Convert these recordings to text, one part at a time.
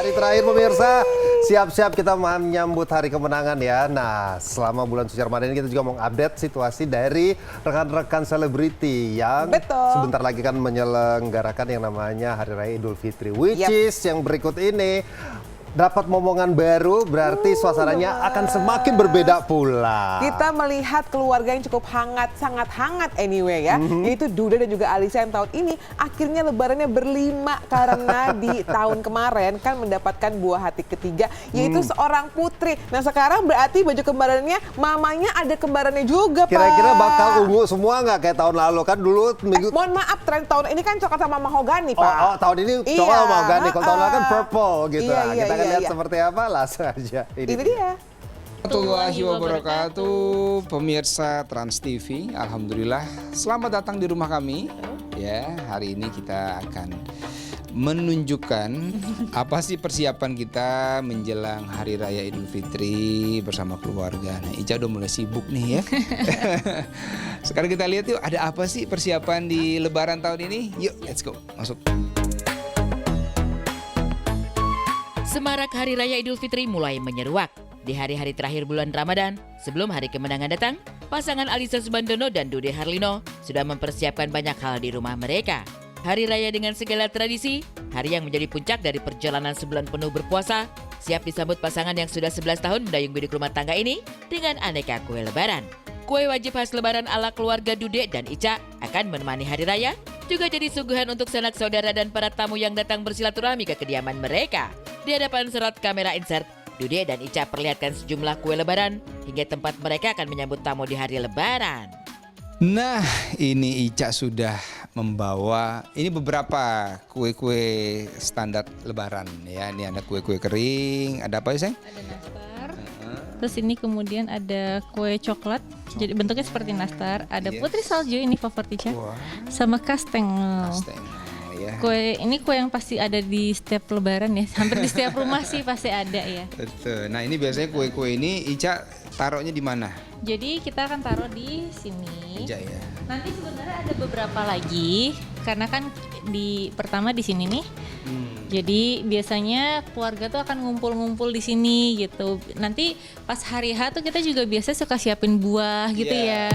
hari terakhir pemirsa. Siap-siap kita menyambut hari kemenangan ya. Nah, selama bulan suci Ramadan ini kita juga mau update situasi dari rekan-rekan selebriti yang sebentar lagi kan menyelenggarakan yang namanya Hari Raya Idul Fitri. Which is yang berikut ini. Dapat momongan baru berarti suasananya akan semakin berbeda pula. Kita melihat keluarga yang cukup hangat, sangat hangat anyway ya. Yaitu Duda dan juga Alisa yang tahun ini akhirnya lebarannya berlima karena di tahun kemarin kan mendapatkan buah hati ketiga yaitu seorang putri. Nah sekarang berarti baju kembarannya mamanya ada kembarannya juga Pak. Kira-kira bakal ungu semua nggak kayak tahun lalu kan dulu minggu. Mohon maaf tren tahun ini kan coklat sama mahogani Pak. Oh tahun ini coklat sama mahogani. Kalau tahun lalu kan purple gitu. Iya, Nah, iya, kita akan lihat iya. seperti apa langsung aja. Itu dia. Warahmatullahi wabarakatuh, pemirsa Trans TV. Alhamdulillah, selamat datang di rumah kami. Ya, hari ini kita akan menunjukkan apa sih persiapan kita menjelang Hari Raya Idul Fitri bersama keluarga. Nah, Ica udah mulai sibuk nih ya. Sekarang kita lihat yuk, ada apa sih persiapan di Lebaran tahun ini? Yuk, let's go, masuk. Semarak Hari Raya Idul Fitri mulai menyeruak. Di hari-hari terakhir bulan Ramadan, sebelum hari kemenangan datang, pasangan Alisa Subandono dan Dude Harlino sudah mempersiapkan banyak hal di rumah mereka. Hari Raya dengan segala tradisi, hari yang menjadi puncak dari perjalanan sebulan penuh berpuasa, siap disambut pasangan yang sudah 11 tahun mendayung bidik rumah tangga ini dengan aneka kue lebaran. Kue wajib khas lebaran ala keluarga Dude dan Ica akan menemani Hari Raya, juga jadi suguhan untuk sanak saudara dan para tamu yang datang bersilaturahmi ke kediaman mereka. Di hadapan sorot kamera insert, Dude dan Ica perlihatkan sejumlah kue lebaran hingga tempat mereka akan menyambut tamu di hari lebaran. Nah, ini Ica sudah membawa ini beberapa kue-kue standar lebaran ya. Ini ada kue-kue kering, ada apa sih, Sayang? Ada nastar. Terus ini kemudian ada kue coklat. Jadi bentuknya seperti nastar. Ada putri salju, ini favorit Ica. Sama kastengel. Ya. Kue ini kue yang pasti ada di setiap lebaran ya. Hampir di setiap rumah sih pasti ada ya. Betul. Nah, ini biasanya kue-kue ini Ica taruhnya di mana? Jadi kita akan taruh di sini. Ica ya. Nanti sebenarnya ada beberapa lagi karena kan pertama di sini nih. Jadi biasanya keluarga tuh akan ngumpul-ngumpul di sini gitu. Nanti pas hari H tuh kita juga biasa suka siapin buah gitu ya.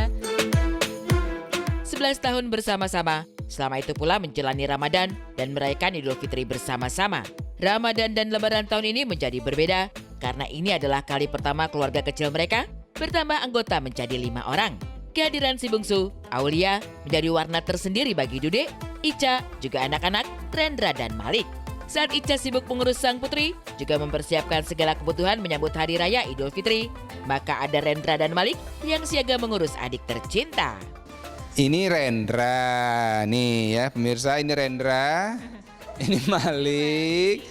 11 tahun bersama-sama, selama itu pula menjalani Ramadan dan merayakan Idul Fitri bersama-sama. Ramadan dan Lebaran tahun ini menjadi berbeda karena ini adalah kali pertama keluarga kecil mereka bertambah anggota menjadi 5 orang. Kehadiran si bungsu, Aulia, menjadi warna tersendiri bagi Dude, Ica, juga anak-anak, Rendra dan Malik. Saat Ica sibuk mengurus sang putri, juga mempersiapkan segala kebutuhan menyambut Hari Raya Idul Fitri, maka ada Rendra dan Malik yang siaga mengurus adik tercinta. Ini Rendra, nih ya pemirsa, ini Rendra, ini Malik.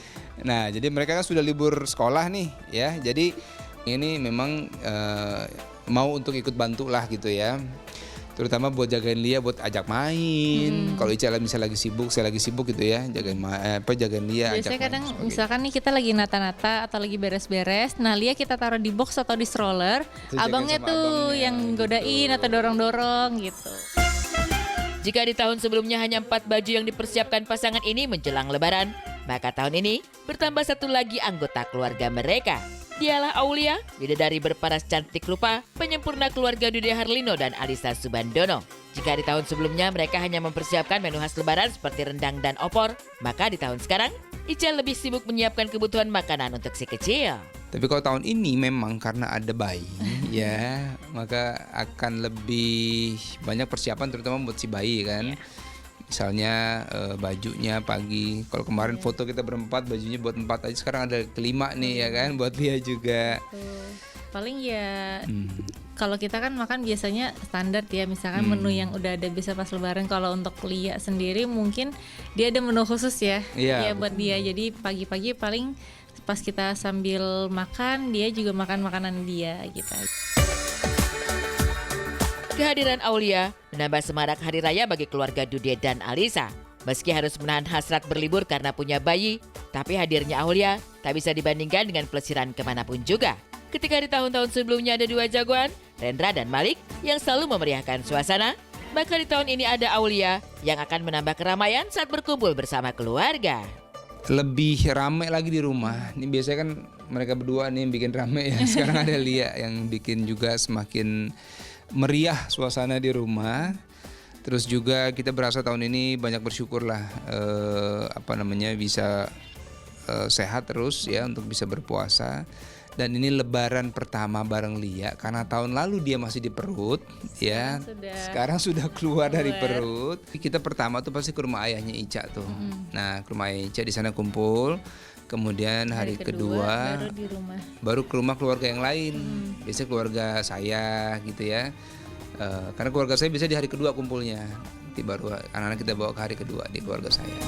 Nah, jadi mereka kan sudah libur sekolah nih ya. Jadi ini memang mau untuk ikut bantu lah gitu ya. Terutama buat jagain Lia, buat ajak main. Kalau Ica misalnya lagi sibuk, saya lagi sibuk gitu ya, jagain Lia. Biasanya kadang misalkan nih kita lagi nata-nata atau lagi beres-beres, nah Lia kita taruh di box atau di stroller, abangnya tuh yang godain atau dorong-dorong gitu. Jika di tahun sebelumnya hanya 4 baju yang dipersiapkan pasangan ini menjelang Lebaran, maka tahun ini bertambah satu lagi anggota keluarga mereka. Dialah Aulia, bidadari berparas cantik rupa, penyempurna keluarga Dude Harlino dan Alisa Subandono. Jika di tahun sebelumnya mereka hanya mempersiapkan menu khas Lebaran seperti rendang dan opor, maka di tahun sekarang Ica lebih sibuk menyiapkan kebutuhan makanan untuk si kecil. Tapi kalau tahun ini memang karena ada bayi ya, maka akan lebih banyak persiapan terutama buat si bayi kan. Misalnya bajunya pagi, kalau kemarin foto kita berempat bajunya buat 4 aja, sekarang ada kelima nih ya kan, buat dia juga. Paling ya kalau kita kan makan biasanya standar ya, misalkan menu yang udah ada bisa pas Lebaran. Kalau untuk Lia sendiri mungkin dia ada menu khusus ya, ya buat dia. Jadi pagi-pagi paling pas kita sambil makan dia juga makan makanan dia gitu. Kehadiran Aulia menambah semarak Hari Raya bagi keluarga Dude dan Alisa. Meski harus menahan hasrat berlibur karena punya bayi, tapi hadirnya Aulia tak bisa dibandingkan dengan pelesiran kemanapun juga. Ketika di tahun-tahun sebelumnya ada 2 jagoan, Rendra dan Malik, yang selalu memeriahkan suasana, maka di tahun ini ada Aulia yang akan menambah keramaian saat berkumpul bersama keluarga. lebih rame lagi di rumah. Ini biasanya kan mereka berdua nih yang bikin rame ya. Sekarang ada Lia yang bikin juga semakin meriah suasana di rumah. Terus juga kita berasa tahun ini banyak bersyukur lah bisa sehat terus ya untuk bisa berpuasa. Dan ini lebaran pertama bareng Lia karena tahun lalu dia masih di perut ya. Sekarang sudah keluar dari perut. Kita pertama tuh pasti ke rumah ayahnya Ica tuh. Nah, ke rumah ayah Ica di sana kumpul. Kemudian hari kedua baru di rumah. Baru ke rumah keluarga yang lain. Biasanya keluarga saya gitu ya. Karena keluarga saya bisa di hari kedua kumpulnya. Nanti baru anak-anak kita bawa ke hari kedua di keluarga saya.